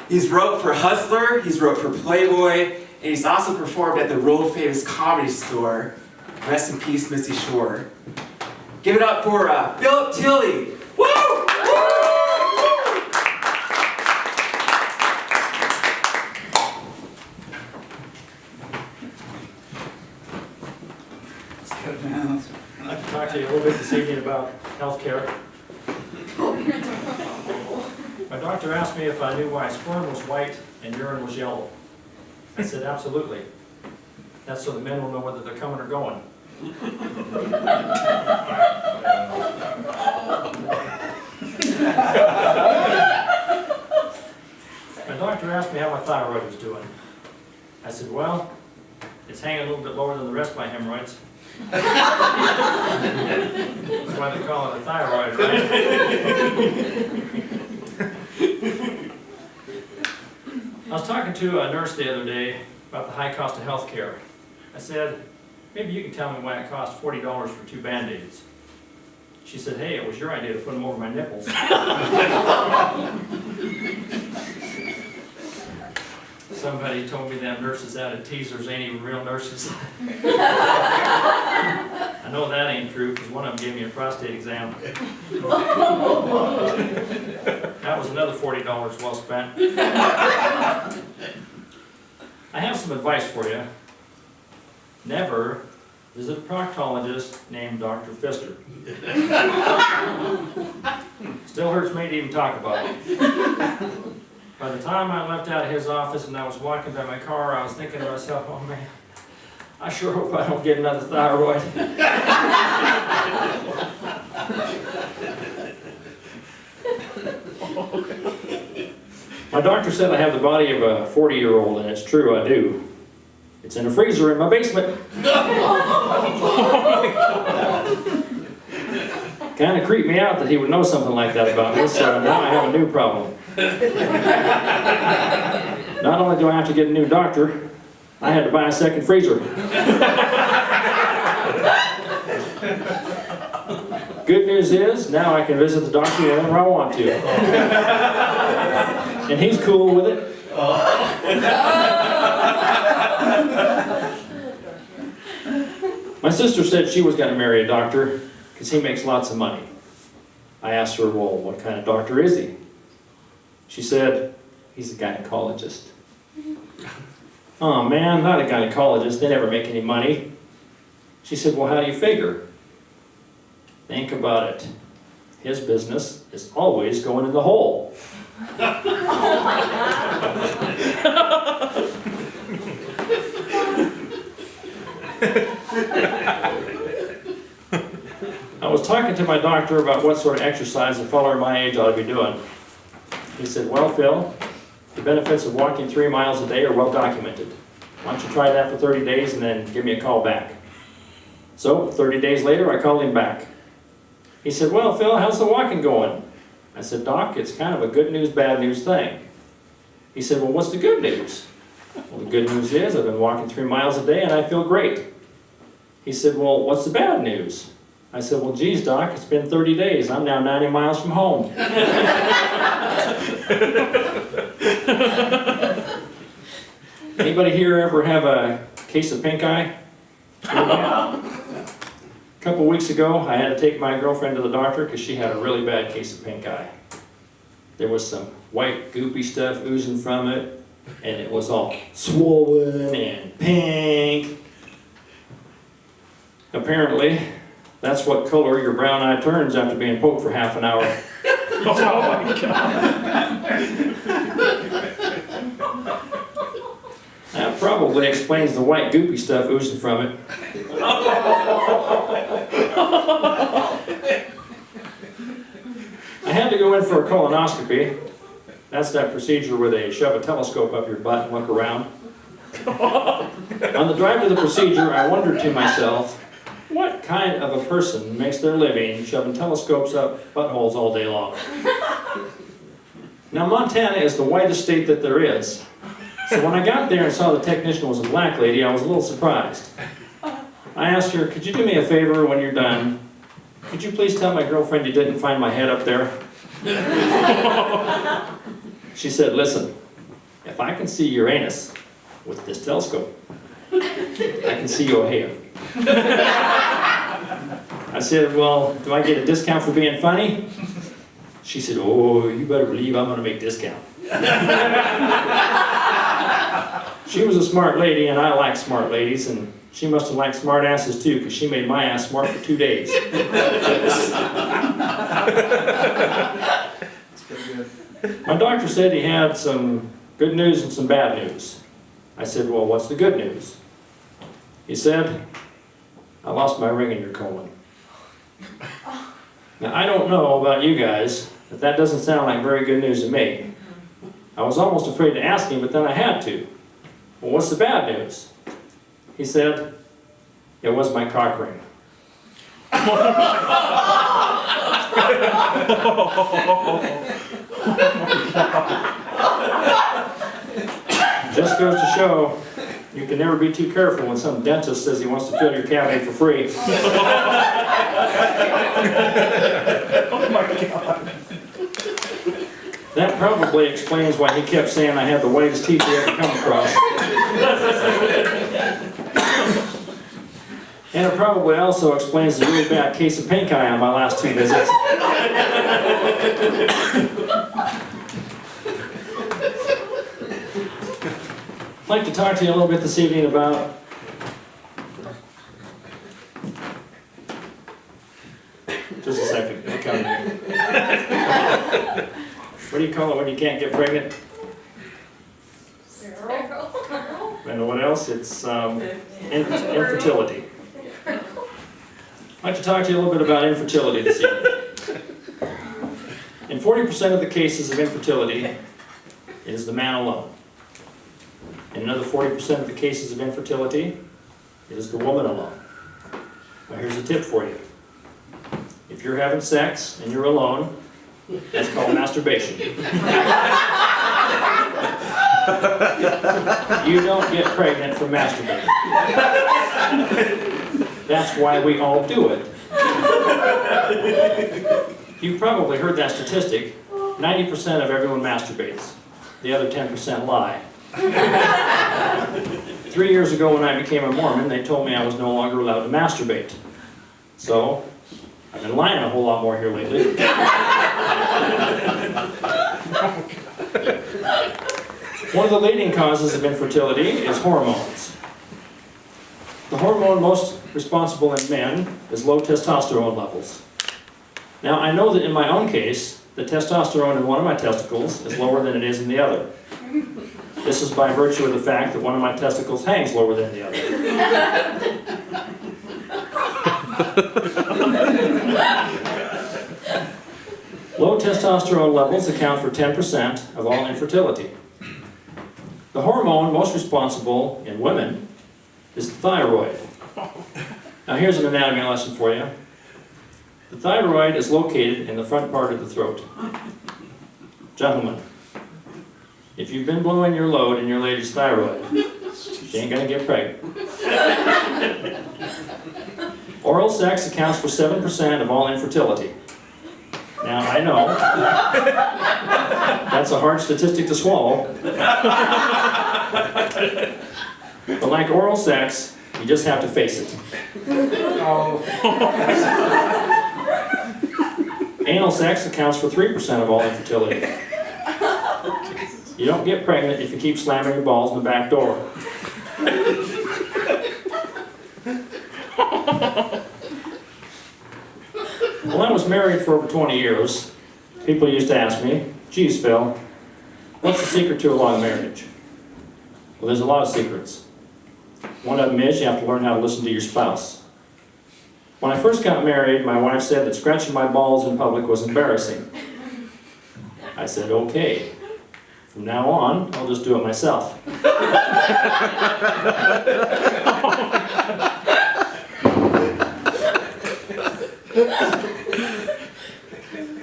He's wrote for Hustler, he's wrote for Playboy, and he's also performed at the world-famous Comedy Store. Rest in peace, Missy Shore. Give it up for Philip Tilley. Woo! I'd like to talk to you a little bit this evening about health care. My doctor asked me if I knew why sperm was white and urine was yellow. I said, absolutely. That's so the men will know whether they're coming or going. My doctor asked me how my thyroid was doing. I said, well, it's hanging a little bit lower than the rest of my hemorrhoids. That's why they call it a thyroid, right? I was talking to a nurse the other day about the high cost of health care. I said, maybe you can tell me why it costs $40 for 2 Band-Aids. She said, hey, it was your idea to put them over my nipples. Somebody told me that nurses out of teasers ain't even real nurses. I know that ain't true because one of them gave me a prostate exam. That was another $40 well spent. I have some advice for you. Never visit a proctologist named Dr. Pfister. Still hurts me to even talk about it. By the time I left out of his office and I was walking by my car, I was thinking to myself, oh man, I sure hope I don't get another thyroid. My doctor said I have the body of a 40-year-old, and it's true, I do. It's in a freezer in my basement. Kind of creeped me out that he would know something like that about me, so now I have a new problem. Not only do I have to get a new doctor, I had to buy a second freezer. Good news is, now I can visit the doctor whenever I want to. And he's cool with it. My sister said she was going to marry a doctor because he makes lots of money. I asked her, well, what kind of doctor is he? She said, he's a gynecologist. Oh man, not a gynecologist, they never make any money. She said, well, how do you figure? Think about it. His business is always going in the hole. I was talking to my doctor about what sort of exercise a fellow my age ought to be doing. He said, well, Phil, the benefits of walking 3 miles a day are well documented. Why don't you try that for 30 days and then give me a call back? So, 30 days later, I called him back. He said, well, Phil, how's the walking going? I said, Doc, it's kind of a good news, bad news thing. He said, well, what's the good news? Well, the good news is I've been walking 3 miles a day and I feel great. He said, well, what's the bad news? I said, well, geez, Doc, it's been 30 days. I'm now 90 miles from home. Anybody here ever have a case of pink eye? A couple weeks ago, I had to take my girlfriend to the doctor because she had a really bad case of pink eye. There was some white, goopy stuff oozing from it, and it was all swollen and pink. Apparently, that's what color your brown eye turns after being poked for half an hour. Oh my God. That probably explains the white goopy stuff oozing from it. I had to go in for a colonoscopy. That's that procedure where they shove a telescope up your butt and look around. On the drive to the procedure, I wondered to myself, what kind of a person makes their living shoving telescopes up buttholes all day long? Now, Montana is the whitest state that there is. So when I got there and saw the technician was a black lady, I was a little surprised. I asked her, could you do me a favor when you're done? Could you please tell my girlfriend you didn't find my head up there? She said, listen, if I can see your anus with this telescope, I can see your hair. I said, well, do I get a discount for being funny? She said, oh, you better believe I'm going to make discount. She was a smart lady, and I like smart ladies, and she must have liked smart asses too, because she made my ass smart for 2 days. My doctor said he had some good news and some bad news. I said, well, what's the good news? He said, I lost my ring in your colon. Now, I don't know about you guys, but that doesn't sound like very good news to me. I was almost afraid to ask him, but then I had to. Well, what's the bad news? He said, it was my cock ring. Just goes to show, you can never be too careful when some dentist says he wants to fill your cavity for free. Oh my God. That probably explains why he kept saying I had the whitest teeth he ever come across. And it probably also explains the really bad case of pink eye on my last 2 visits. I'd like to talk to you a little bit this evening about just a second, it'll come to you. What do you call it when you can't get pregnant? And what else? It's infertility. I'd like to talk to you a little bit about infertility this evening. In 40% of the cases of infertility, it is the man alone. In another 40% of the cases of infertility, it is the woman alone. Now here's a tip for you. If you're having sex and you're alone, that's called masturbation. You don't get pregnant from masturbating. That's why we all do it. You've probably heard that statistic. 90% of everyone masturbates. The other 10% lie. 3 years ago when I became a Mormon, they told me I was no longer allowed to masturbate. So, I've been lying a whole lot more here lately. One of the leading causes of infertility is hormones. The hormone most responsible in men is low testosterone levels. Now, I know that in my own case, the testosterone in one of my testicles is lower than it is in the other. This is by virtue of the fact that one of my testicles hangs lower than the other. Low testosterone levels account for 10% of all infertility. The hormone most responsible in women is the thyroid. Now here's an anatomy lesson for you. The thyroid is located in the front part of the throat. Gentlemen, if you've been blowing your load in your lady's thyroid, she ain't gonna get pregnant. Oral sex accounts for 7% of all infertility. Now, I know that's a hard statistic to swallow. But like oral sex, you just have to face it. Anal sex accounts for 3% of all infertility. You don't get pregnant if you keep slamming your balls in the back door. Well, I was married for over 20 years. People used to ask me, geez, Phil, what's the secret to a long marriage? Well, there's a lot of secrets. One of them is you have to learn how to listen to your spouse. When I first got married, my wife said that scratching my balls in public was embarrassing. I said, okay. From now on, I'll just do it myself.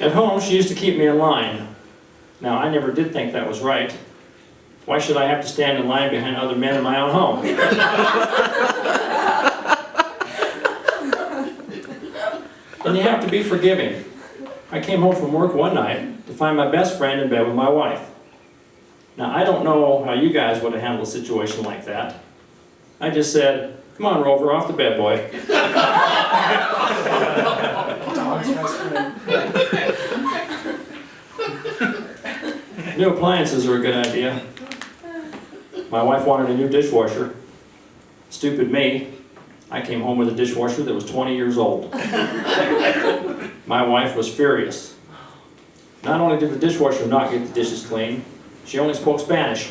At home, she used to keep me in line. Now, I never did think that was right. Why should I have to stand in line behind other men in my own home? And you have to be forgiving. I came home from work one night to find my best friend in bed with my wife. Now, I don't know how you guys would have handled a situation like that. I just said, come on, Rover, off the bed, boy. Dog's best friend. New appliances are a good idea. My wife wanted a new dishwasher. Stupid me. I came home with a dishwasher that was 20 years old. My wife was furious. Not only did the dishwasher not get the dishes clean, she only spoke Spanish.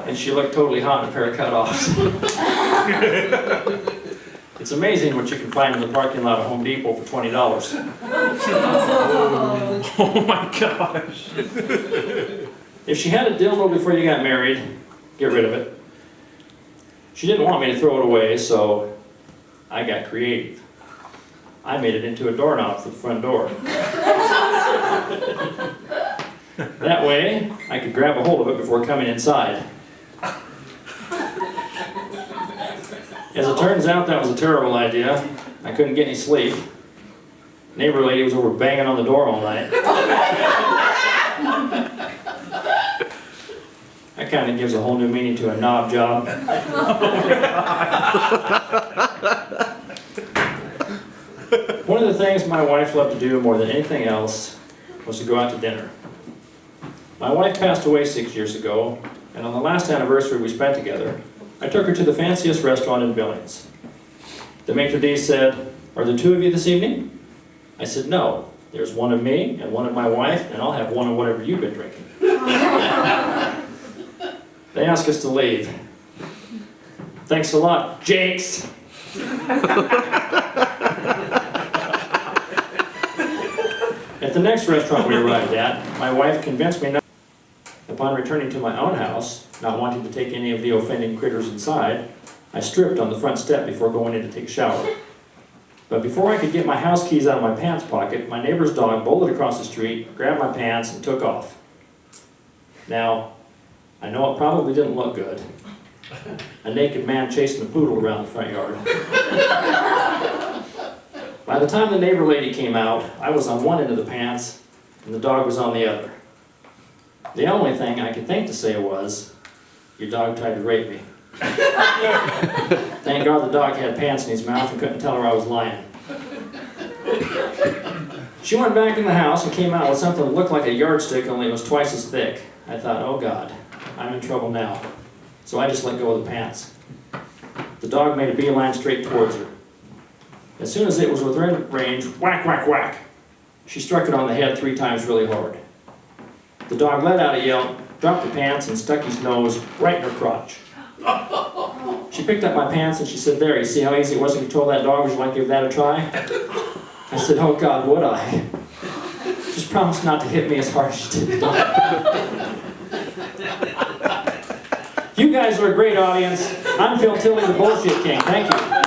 And she looked totally hot in a pair of cutoffs. It's amazing what you can find in the parking lot of Home Depot for $20. Oh my gosh. If she had a dildo before you got married, get rid of it. She didn't want me to throw it away, so I got creative. I made it into a doorknob for the front door. That way, I could grab a hold of it before coming inside. As it turns out, that was a terrible idea. I couldn't get any sleep. Neighbor lady was over banging on the door all night. That kind of gives a whole new meaning to a knob job. One of the things my wife loved to do more than anything else was to go out to dinner. My wife passed away 6 years ago, and on the last anniversary we spent together, I took her to the fanciest restaurant in Billings. The maitre d' said, "Are there two of you this evening?" I said, "No, there's one of me and one of my wife, and I'll have one of whatever you've been drinking." They asked us to leave. "Thanks a lot, Jakes." At the next restaurant we arrived at, my wife convinced me not. Upon returning to my own house, not wanting to take any of the offending critters inside, I stripped on the front step before going in to take a shower. But before I could get my house keys out of my pants pocket, my neighbor's dog bolted across the street, grabbed my pants, and took off. Now, I know it probably didn't look good. A naked man chasing a poodle around the front yard. By the time the neighbor lady came out, I was on one end of the pants, and the dog was on the other. The only thing I could think to say was, "Your dog tried to rape me." Thank God the dog had pants in his mouth and couldn't tell her I was lying. She went back in the house and came out with something that looked like a yardstick, only it was twice as thick. I thought, oh God, I'm in trouble now. So I just let go of the pants. The dog made a beeline straight towards her. As soon as it was within range, whack, whack, whack. She struck it on the head 3 times really hard. The dog let out a yelp, dropped the pants, and stuck his nose right in her crotch. She picked up my pants and she said, "There, you see how easy it was to control that dog? Would you like to give that a try?" I said, "Oh God, would I? Just promise not to hit me as hard as you did." You guys are a great audience. I'm Phil Tilley, the Bullshit King. Thank you.